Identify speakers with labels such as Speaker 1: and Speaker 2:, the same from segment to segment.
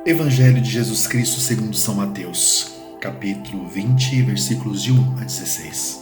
Speaker 1: Evangelho de Jesus Cristo segundo São Mateus, capítulo 20, versículos de 1 a 16.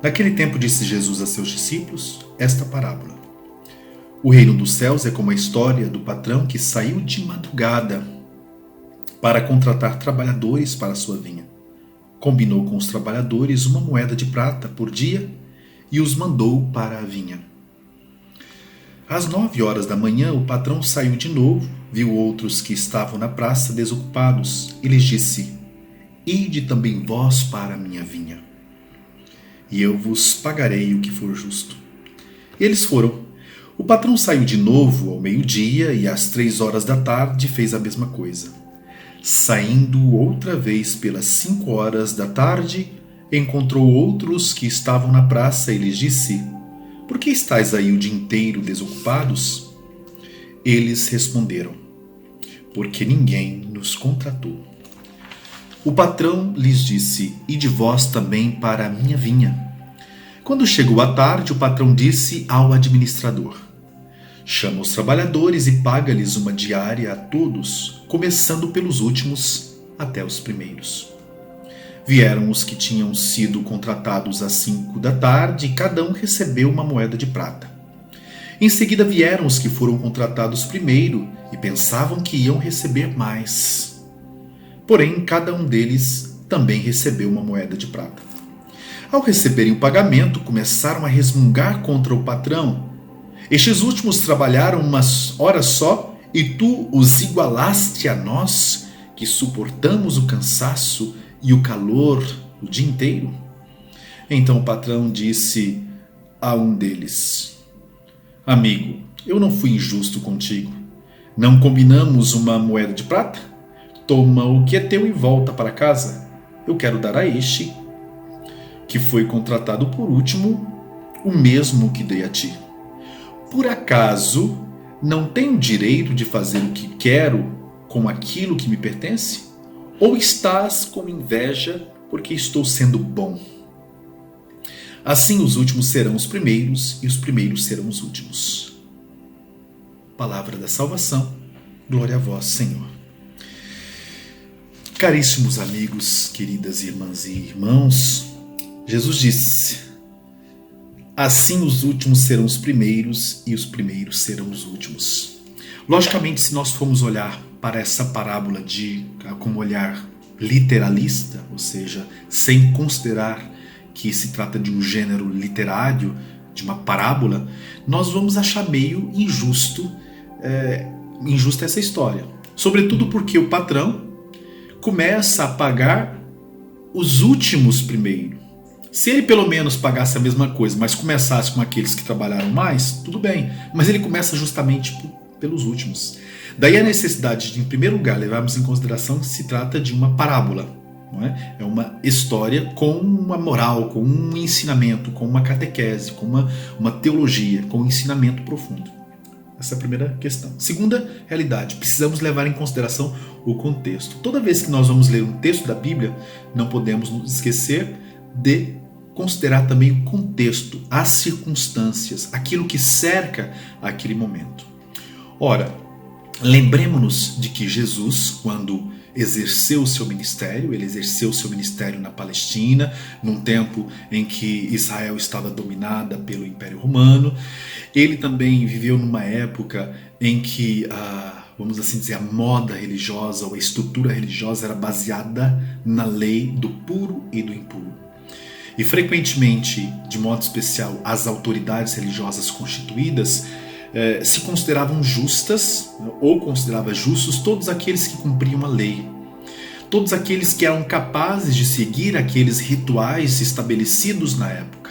Speaker 1: Naquele tempo disse Jesus a seus discípulos esta parábola. O reino dos céus é como a história do patrão que saiu de madrugada para contratar trabalhadores para a sua vinha. Combinou com os trabalhadores uma moeda de prata por dia e os mandou para a vinha. Às 9 horas da manhã, o patrão saiu de novo, viu outros que estavam na praça desocupados e lhes disse: Ide também vós para a minha vinha, e eu vos pagarei o que for justo. E eles foram. O patrão saiu de novo ao meio-dia e às 3 horas da tarde fez a mesma coisa. Saindo outra vez pelas 5 horas da tarde, encontrou outros que estavam na praça e lhes disse: Por que estáis aí o dia inteiro desocupados? Eles responderam: Porque ninguém nos contratou. O patrão lhes disse: Ide vós também para a minha vinha. Quando chegou a tarde, o patrão disse ao administrador: Chama os trabalhadores e paga-lhes uma diária a todos, começando pelos últimos até os primeiros. Vieram os que tinham sido contratados às 5 da tarde e cada um recebeu uma moeda de prata. Em seguida vieram os que foram contratados primeiro e pensavam que iam receber mais. Porém, cada um deles também recebeu uma moeda de prata. Ao receberem o pagamento, começaram a resmungar contra o patrão. Estes últimos trabalharam umas horas só e tu os igualaste a nós, que suportamos o cansaço e o calor o dia inteiro? Então o patrão disse a um deles: Amigo, eu não fui injusto contigo. Não combinamos uma moeda de prata? Toma o que é teu e volta para casa. Eu quero dar a este, que foi contratado por último, o mesmo que dei a ti. Por acaso não tenho direito de fazer o que quero com aquilo que me pertence? Ou estás com inveja porque estou sendo bom? Assim os últimos serão os primeiros e os primeiros serão os últimos. Palavra da salvação, glória a vós, Senhor. Caríssimos amigos, queridas irmãs e irmãos, Jesus disse: Assim os últimos serão os primeiros e os primeiros serão os últimos. Logicamente, se nós formos olhar para essa parábola com um olhar literalista, ou seja, sem considerar que se trata de um gênero literário, de uma parábola, nós vamos achar meio injusta essa história. Sobretudo porque o patrão começa a pagar os últimos primeiro. Se ele pelo menos pagasse a mesma coisa, mas começasse com aqueles que trabalharam mais, tudo bem. Mas ele começa justamente pelos últimos. Daí a necessidade de, em primeiro lugar, levarmos em consideração que se trata de uma parábola. Não é? É uma história com uma moral, com um ensinamento, com uma catequese, com uma teologia, com um ensinamento profundo. Essa é a primeira questão. Segunda realidade, precisamos levar em consideração o contexto. Toda vez que nós vamos ler um texto da Bíblia, não podemos nos esquecer de considerar também o contexto, as circunstâncias, aquilo que cerca aquele momento. Ora, lembremos-nos de que Jesus, quando exerceu o seu ministério, ele exerceu o seu ministério na Palestina, num tempo em que Israel estava dominada pelo Império Romano. Ele também viveu numa época em que, vamos assim dizer, a moda religiosa ou a estrutura religiosa era baseada na lei do puro e do impuro. E frequentemente, de modo especial, as autoridades religiosas constituídas se consideravam justas ou considerava justos todos aqueles que cumpriam a lei, todos aqueles que eram capazes de seguir aqueles rituais estabelecidos na época.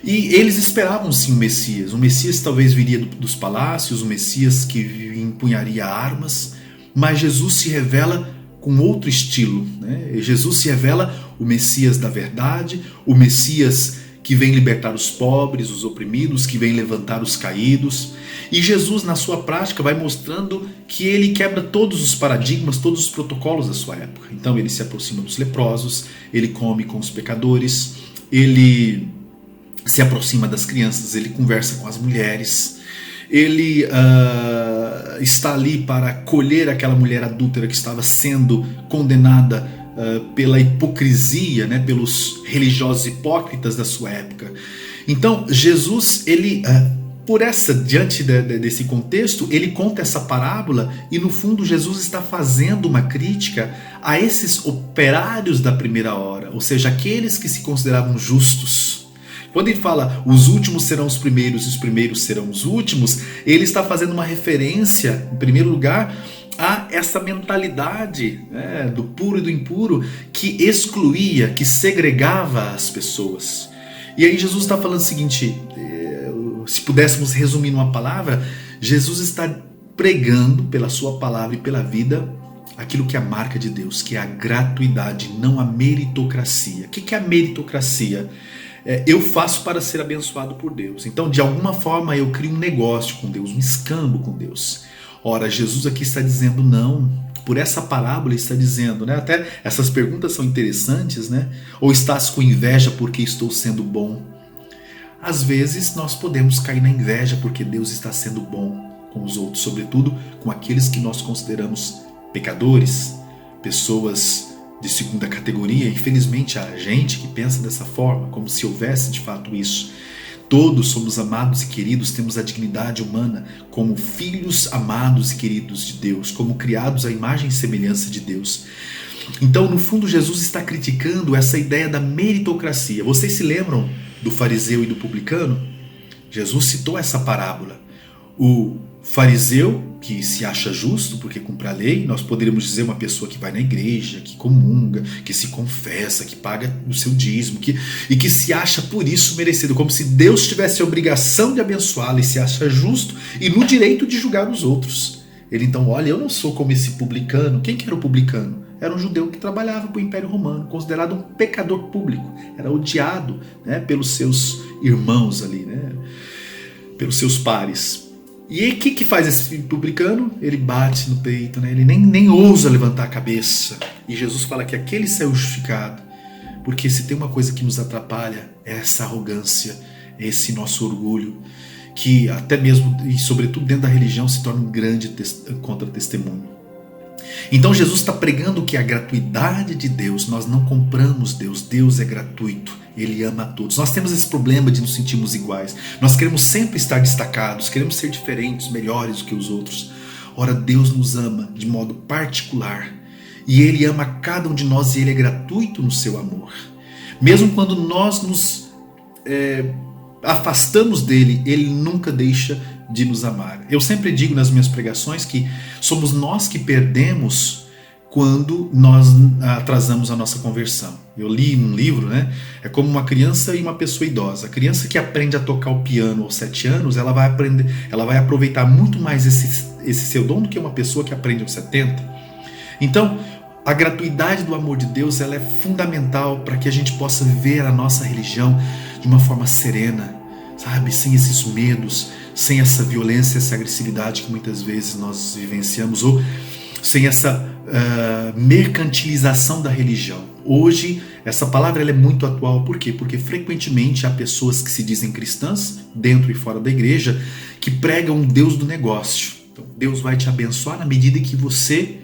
Speaker 1: E eles esperavam sim o Messias talvez viria dos palácios, o Messias que empunharia armas, mas Jesus se revela com outro estilo, né? Jesus se revela o Messias da verdade, o Messias que vem libertar os pobres, os oprimidos, que vem levantar os caídos. E Jesus, na sua prática, vai mostrando que ele quebra todos os paradigmas, todos os protocolos da sua época. Então ele se aproxima dos leprosos, ele come com os pecadores, ele se aproxima das crianças, ele conversa com as mulheres, ele está ali para colher aquela mulher adúltera que estava sendo condenada pela hipocrisia, né, pelos religiosos hipócritas da sua época. Então Jesus, ele diante desse contexto, ele conta essa parábola e no fundo Jesus está fazendo uma crítica a esses operários da primeira hora, ou seja, aqueles que se consideravam justos. Quando ele fala os últimos serão os primeiros e os primeiros serão os últimos, ele está fazendo uma referência, em primeiro lugar, a essa mentalidade, né, do puro e do impuro, que excluía, que segregava as pessoas. E aí Jesus está falando o seguinte, se pudéssemos resumir numa palavra, Jesus está pregando pela sua palavra e pela vida aquilo que é a marca de Deus, que é a gratuidade, não a meritocracia. O que é a meritocracia? Eu faço para ser abençoado por Deus. Então, de alguma forma, eu crio um negócio com Deus, um escambo com Deus. Ora, Jesus aqui está dizendo não. Por essa parábola ele está dizendo, né? Até essas perguntas são interessantes, né? Ou estás com inveja porque estou sendo bom? Às vezes nós podemos cair na inveja porque Deus está sendo bom com os outros, sobretudo com aqueles que nós consideramos pecadores, pessoas de segunda categoria. Infelizmente há gente que pensa dessa forma, como se houvesse de fato isso. Todos somos amados e queridos, temos a dignidade humana como filhos amados e queridos de Deus, como criados à imagem e semelhança de Deus. Então, no fundo, Jesus está criticando essa ideia da meritocracia. Vocês se lembram do fariseu e do publicano? Jesus citou essa parábola. O fariseu, que se acha justo porque cumpre a lei, nós poderíamos dizer uma pessoa que vai na igreja, que comunga, que se confessa, que paga o seu dízimo, e que se acha por isso merecido, como se Deus tivesse a obrigação de abençoá-lo e se acha justo e no direito de julgar os outros. Ele então, olha, eu não sou como esse publicano. Quem que era o publicano? Era um judeu que trabalhava para o Império Romano, considerado um pecador público, era odiado, né, pelos seus irmãos ali, né, pelos seus pares. E aí, o que faz esse publicano? Ele bate no peito, né? Ele nem ousa levantar a cabeça. E Jesus fala que aquele saiu justificado. Porque se tem uma coisa que nos atrapalha, é essa arrogância, esse nosso orgulho, que até mesmo, e sobretudo dentro da religião, se torna um grande contra-testemunho. Então Jesus está pregando que a gratuidade de Deus, nós não compramos Deus, Deus é gratuito, Ele ama a todos. Nós temos esse problema de nos sentirmos iguais, nós queremos sempre estar destacados, queremos ser diferentes, melhores do que os outros. Ora, Deus nos ama de modo particular e Ele ama cada um de nós e Ele é gratuito no seu amor. Mesmo quando nós nos afastamos dele, Ele nunca deixa de nos amar. Eu sempre digo nas minhas pregações que somos nós que perdemos quando nós atrasamos a nossa conversão. Eu li num livro, né? É como uma criança e uma pessoa idosa. A criança que aprende a tocar o piano aos 7 anos, ela vai aproveitar muito mais esse seu dom do que uma pessoa que aprende aos 70. Então, a gratuidade do amor de Deus, ela é fundamental para que a gente possa viver a nossa religião de uma forma serena, sabe? Sem esses medos, sem essa violência, essa agressividade que muitas vezes nós vivenciamos, ou sem essa mercantilização da religião. Hoje, essa palavra ela é muito atual. Por quê? Porque frequentemente há pessoas que se dizem cristãs, dentro e fora da igreja, que pregam o Deus do negócio. Então, Deus vai te abençoar na medida que você,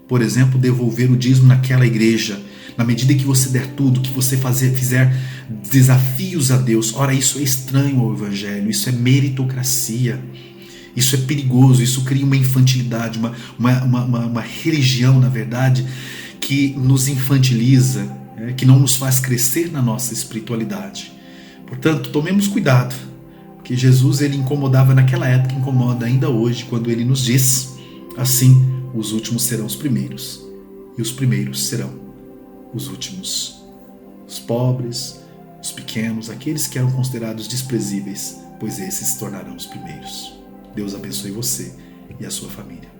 Speaker 1: por exemplo, devolver o dízimo naquela igreja, na medida que você der tudo, que você fizer desafios a Deus. Ora, isso é estranho ao Evangelho, isso é meritocracia, isso é perigoso, isso cria uma infantilidade, uma religião, na verdade, que nos infantiliza, que não nos faz crescer na nossa espiritualidade. Portanto, tomemos cuidado, porque Jesus ele incomodava naquela época, incomoda ainda hoje, quando ele nos diz assim: os últimos serão os primeiros, e os primeiros serão os últimos. Os pobres, os pequenos, aqueles que eram considerados desprezíveis, pois esses se tornarão os primeiros. Deus abençoe você e a sua família.